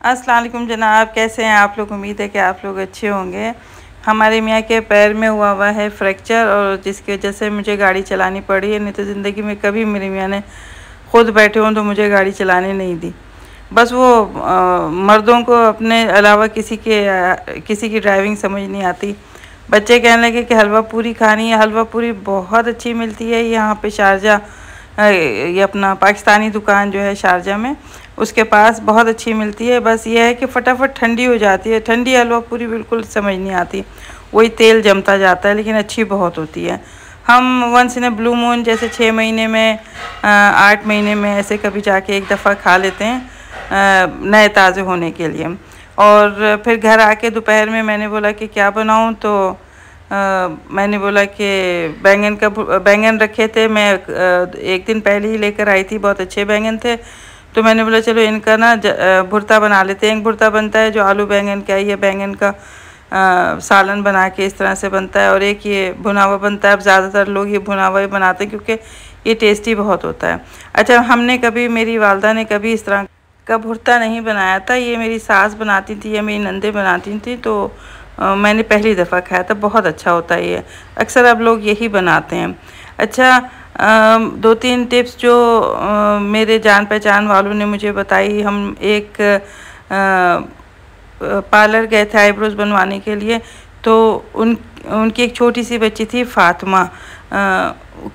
अस्सलाम वालेकुम जनाब, कैसे हैं आप लोग। उम्मीद है कि आप लोग अच्छे होंगे। हमारे मियाँ के पैर में हुआ है फ्रैक्चर, और जिसकी वजह से मुझे गाड़ी चलानी पड़ी है। नहीं तो ज़िंदगी में कभी मेरे मियाँ ने ख़ुद बैठे हों तो मुझे गाड़ी चलाने नहीं दी। बस वो मर्दों को अपने अलावा किसी की ड्राइविंग समझ नहीं आती। बच्चे कहने लगे कि हलवा पूरी खानी है। हलवा पूरी बहुत अच्छी मिलती है यहाँ पे शारजा, ये अपना पाकिस्तानी दुकान जो है शारजा में, उसके पास बहुत अच्छी मिलती है। बस ये है कि फटाफट ठंडी हो जाती है। ठंडी हलवा पूरी बिल्कुल समझ नहीं आती, वही तेल जमता जाता है, लेकिन अच्छी बहुत होती है। हम वंस इन ब्लू मून जैसे 6 महीने में 8 महीने में ऐसे कभी जाके एक दफ़ा खा लेते हैं नए ताज़े होने के लिए। और फिर घर आके दोपहर में मैंने बोला कि क्या बनाऊं, तो मैंने बोला कि बैंगन रखे थे। मैं एक दिन पहले ही लेकर आई थी, बहुत अच्छे बैंगन थे। तो मैंने बोला चलो इनका ना भुर्ता बना लेते हैं। एक भुर्ता बनता है जो आलू बैंगन का, ये बैंगन का सालन बना के इस तरह से बनता है, और एक ये भुना हुआ बनता है। अब ज़्यादातर लोग ये भुना हुआ ही बनाते हैं क्योंकि ये टेस्टी बहुत होता है। अच्छा, मेरी वालदा ने कभी इस तरह का भुर्ता नहीं बनाया था। ये मेरी सास बनाती थी या मेरी नंदे बनाती थी, तो मैंने पहली दफ़ा खाया था। बहुत अच्छा होता है ये, अक्सर अब लोग यही बनाते हैं। अच्छा, 2-3 टिप्स जो मेरे जान पहचान वालों ने मुझे बताई। हम एक पार्लर गए थे आईब्रोज़ बनवाने के लिए, तो उनकी एक छोटी सी बच्ची थी फ़ातिमा,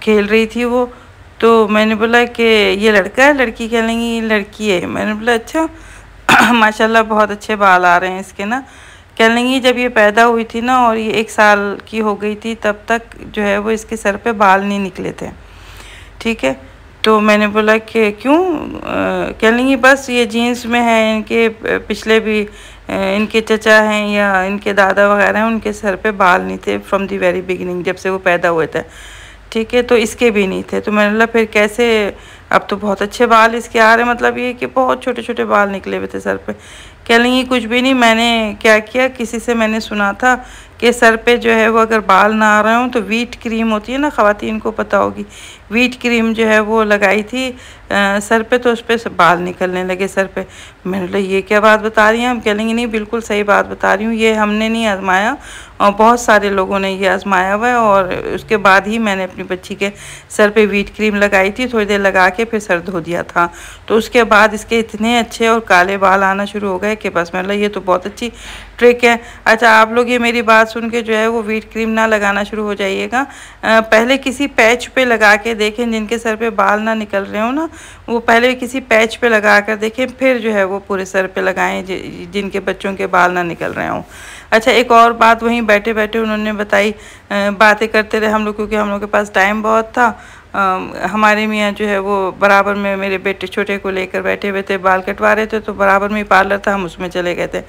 खेल रही थी वो। तो मैंने बोला कि ये लड़का है, लड़की कह लेंगी ये लड़की है। मैंने बोला अच्छा माशाल्लाह बहुत अच्छे बाल आ रहे हैं इसके ना। कह लेंगी जब ये पैदा हुई थी ना और ये 1 साल की हो गई थी, तब तक जो है वो इसके सर पे बाल नहीं निकले थे। ठीक है, तो मैंने बोला कि क्यों। कह लेंगी बस ये जीन्स में है। इनके पिछले भी इनके चचा हैं या इनके दादा वगैरह हैं, उनके सर पे बाल नहीं थे फ्रॉम दी वेरी बिगिनिंग, जब से वो पैदा हुए थे। ठीक है, तो इसके भी नहीं थे। तो मैंने बोला फिर कैसे, अब तो बहुत अच्छे बाल इसके आ रहे हैं। मतलब ये कि बहुत छोटे छोटे बाल निकले हुए थे सर पे। कह लेंगी कुछ भी नहीं, मैंने क्या किया, किसी से मैंने सुना था कि सर पे जो है वो अगर बाल ना आ रहे हों तो व्हीट क्रीम होती है ना, ख़वातीन को पता होगी, व्हीट क्रीम जो है वो लगाई थी सर पे, तो उस पर बाल निकलने लगे सर पे। मैंने बोला ये क्या बात बता रही हैं। हम कह लेंगे नहीं बिल्कुल सही बात बता रही हूँ, ये हमने नहीं आजमाया और बहुत सारे लोगों ने ये आजमाया हुआ है। और उसके बाद ही मैंने अपनी बच्ची के सर पे व्हीट क्रीम लगाई थी, थोड़ी देर लगा के फिर सर धो दिया था। तो उसके बाद इसके इतने अच्छे और काले बाल आना शुरू हो गए कि बस मैंने बोला ये तो बहुत अच्छी ट्रिक है। अच्छा, आप लोग ये मेरी बात सुन के जो है वो व्हीट क्रीम ना लगाना शुरू हो जाइएगा। पहले किसी पैच पे लगा के देखें, जिनके सर पे बाल ना निकल रहे हो ना, वो पहले किसी पैच पे लगा कर देखें, फिर जो है वो पूरे सर पे लगाएं जिनके बच्चों के बाल ना निकल रहे हों। अच्छा, एक और बात वहीं बैठे बैठे उन्होंने बताई। बातें करते रहे हम लोग, क्योंकि हम लोग के पास टाइम बहुत था। हमारे मियाँ जो है वो बराबर में मेरे बेटे छोटे को लेकर बैठे हुए थे, बाल कटवा रहे थे, तो बराबर में पार्लर था, हम उसमें चले गए थे।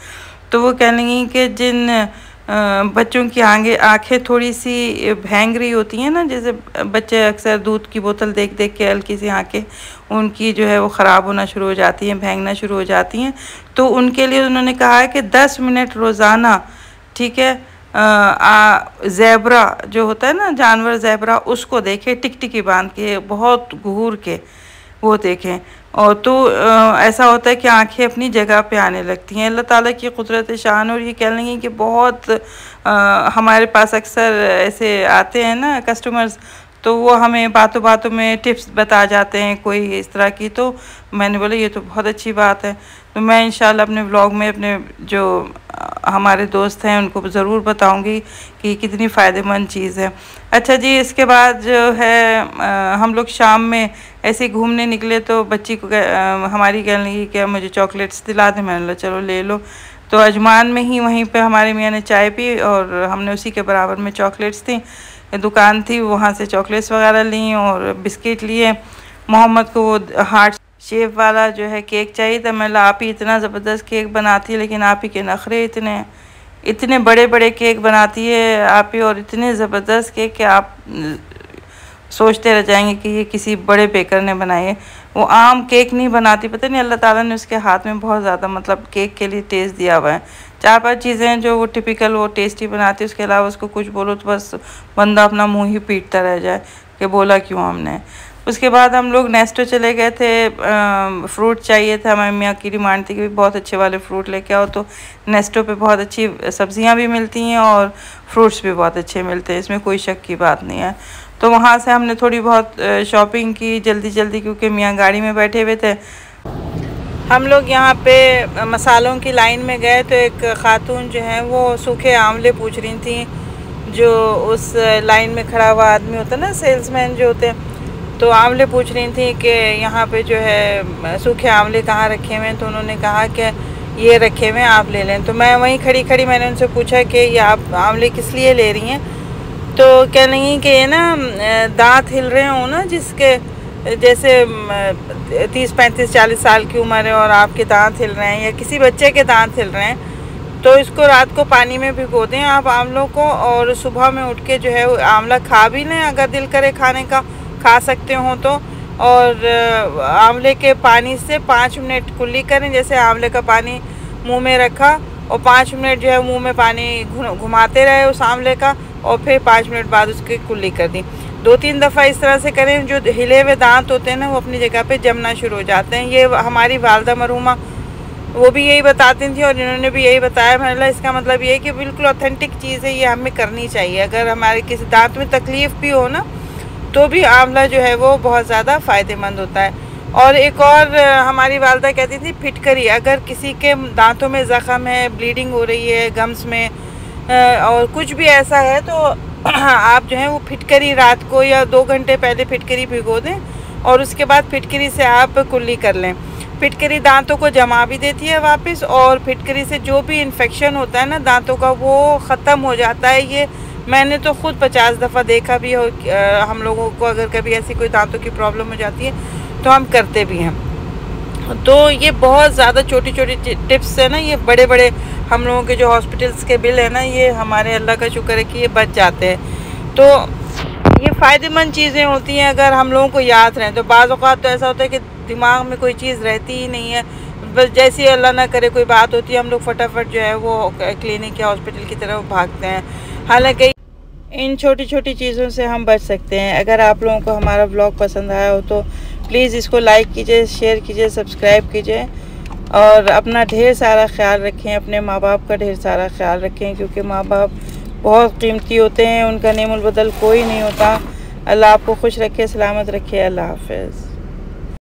तो वो कह लगी कि जिन बच्चों की आंखें थोड़ी सी भैंग रही होती हैं ना, जैसे बच्चे अक्सर दूध की बोतल देख देख के हल्की सी आंखें उनकी जो है वो ख़राब होना शुरू हो जाती हैं, भैंगना शुरू हो जाती हैं। तो उनके लिए उन्होंने कहा है कि 10 मिनट रोज़ाना, ठीक है, ज़ेब्रा जो होता है ना जानवर, ज़ेब्रा, उसको देखें टिकटिकी बांध के, बहुत घूर के वो देखें। और तो ऐसा होता है कि आंखें अपनी जगह पे आने लगती हैं। अल्लाह ताला की कुदरत शान। और ये कह लेंगे कि बहुत हमारे पास अक्सर ऐसे आते हैं ना कस्टमर्स, तो वो हमें बातों बातों में टिप्स बता जाते हैं कोई इस तरह की। तो मैंने बोला ये तो बहुत अच्छी बात है। तो मैं इंशाल्लाह अपने व्लॉग में अपने जो हमारे दोस्त हैं उनको ज़रूर बताऊंगी कि कितनी फ़ायदेमंद चीज़ है। अच्छा जी, इसके बाद जो है हम लोग शाम में ऐसे घूमने निकले, तो बच्ची को हमारी कहने लगी कि मुझे चॉकलेट्स दिला दें। मैंने बोला चलो ले लो। तो अजमान में ही वहीं पे हमारे मियाँ ने चाय पी और हमने उसी के बराबर में चॉकलेट्स थी, दुकान थी, वहाँ से चॉकलेट्स वगैरह ली और बिस्किट लिए। मोहम्मद को वो हार्ट शेप वाला जो है केक चाहिए था। मैं आप ही इतना ज़बरदस्त केक बनाती है, लेकिन आप ही के नखरे इतने बड़े बड़े केक बनाती है आप ही, और इतने ज़बरदस्त केक कि आप सोचते रह जाएंगे कि ये किसी बड़े बेकर ने बनाए है। वो आम केक नहीं बनाती, पता नहीं अल्लाह ताला ने उसके हाथ में बहुत ज़्यादा मतलब केक के लिए टेस्ट दिया हुआ है। 4-5 चीज़ें हैं जो वो टिपिकल वो टेस्टी बनाती है, उसके अलावा उसको कुछ बोलो तो बस बंदा अपना मुँह ही पीटता रह जाए कि बोला क्यों हमने। उसके बाद हम लोग नेस्टो चले गए थे। फ्रूट चाहिए था, हमारी मियाँ की डिमांड थी कि बहुत अच्छे वाले फ्रूट लेके आओ, तो नेस्टो पे बहुत अच्छी सब्जियां भी मिलती हैं और फ्रूट्स भी बहुत अच्छे मिलते हैं, इसमें कोई शक की बात नहीं है। तो वहाँ से हमने थोड़ी बहुत शॉपिंग की जल्दी जल्दी, क्योंकि मियाँ गाड़ी में बैठे हुए थे। हम लोग यहाँ पे मसालों की लाइन में गए तो एक ख़ातून जो है वो सूखे आंवले पूछ रही थी, जो उस लाइन में खड़ा हुआ आदमी होता है ना, सेल्समैन जो होते हैं, तो आंवले पूछ रही थी कि यहाँ पे जो है सूखे आंवले कहाँ रखे हुए हैं। तो उन्होंने कहा कि ये रखे हुए हैं, आप ले लें। तो मैं वहीं खड़ी खड़ी मैंने उनसे पूछा कि ये आप आंवले किस लिए ले रही हैं। तो कह रही कि ये ना दांत हिल रहे हों ना, जिसके जैसे 30, 35, 40 साल की उम्र है और आपके दांत हिल रहे हैं या किसी बच्चे के दांत हिल रहे हैं, तो इसको रात को पानी में भिगो दें आप आंवलों को, और सुबह में उठ के जो है आंवला खा भी लें, अगर दिल करे खाने का खा सकते हो तो। और आंवले के पानी से 5 मिनट कुल्ली करें, जैसे आंवले का पानी मुंह में रखा और 5 मिनट जो है मुंह में पानी घुमाते रहे उस आंवले का, और फिर 5 मिनट बाद उसकी कुल्ली कर दी। 2-3 दफ़ा इस तरह से करें, जो हिले हुए दांत होते हैं ना वो अपनी जगह पे जमना शुरू हो जाते हैं। ये हमारी वालदा मरहुमा वो भी यही बताती थी और इन्होंने भी यही बताया। मतलब इसका मतलब ये है कि बिल्कुल ऑथेंटिक चीज़ है, ये हमें करनी चाहिए। अगर हमारे किसी दांत में तकलीफ़ भी हो ना, तो भी आंवला जो है वो बहुत ज़्यादा फ़ायदेमंद होता है। और एक और हमारी वालदा कहती थी फिटकरी, अगर किसी के दांतों में ज़ख़म है, ब्लीडिंग हो रही है गम्स में, और कुछ भी ऐसा है, तो आप जो है वो फिटकरी रात को या 2 घंटे पहले फिटकरी भिगो दें और उसके बाद फिटकरी से आप कुल्ली कर लें। फिटकरी दांतों को जमा भी देती है वापस, और फिटकरी से जो भी इन्फेक्शन होता है ना दांतों का वो ख़त्म हो जाता है। ये मैंने तो ख़ुद 50 दफ़ा देखा भी हो। हम लोगों को अगर कभी ऐसी कोई दांतों की प्रॉब्लम हो जाती है तो हम करते भी हैं। तो ये बहुत ज़्यादा छोटी छोटी टिप्स है ना, ये बड़े बड़े हम लोगों के जो हॉस्पिटल्स के बिल है ना, ये हमारे अल्लाह का शुक्र है कि ये बच जाते हैं। तो ये फ़ायदेमंद चीज़ें होती हैं अगर हम लोगों को याद रहें। तो बाज़ औक़ात तो ऐसा होता है कि दिमाग में कोई चीज़ रहती ही नहीं है, बस जैसे ही अल्लाह ना करे कोई बात होती है, हम लोग फटाफट जो है वो क्लिनिक या हॉस्पिटल की तरफ भागते हैं। हालांकि इन छोटी छोटी चीज़ों से हम बच सकते हैं। अगर आप लोगों को हमारा व्लॉग पसंद आया हो तो प्लीज़ इसको लाइक कीजिए, शेयर कीजिए, सब्सक्राइब कीजिए, और अपना ढेर सारा ख्याल रखें, अपने माँ बाप का ढेर सारा ख्याल रखें, क्योंकि माँ बाप बहुत कीमती होते हैं, उनका नेमुल बदल कोई नहीं होता। अल्लाह आपको खुश रखे, सलामत रखे। अल्लाह हाफ़िज़।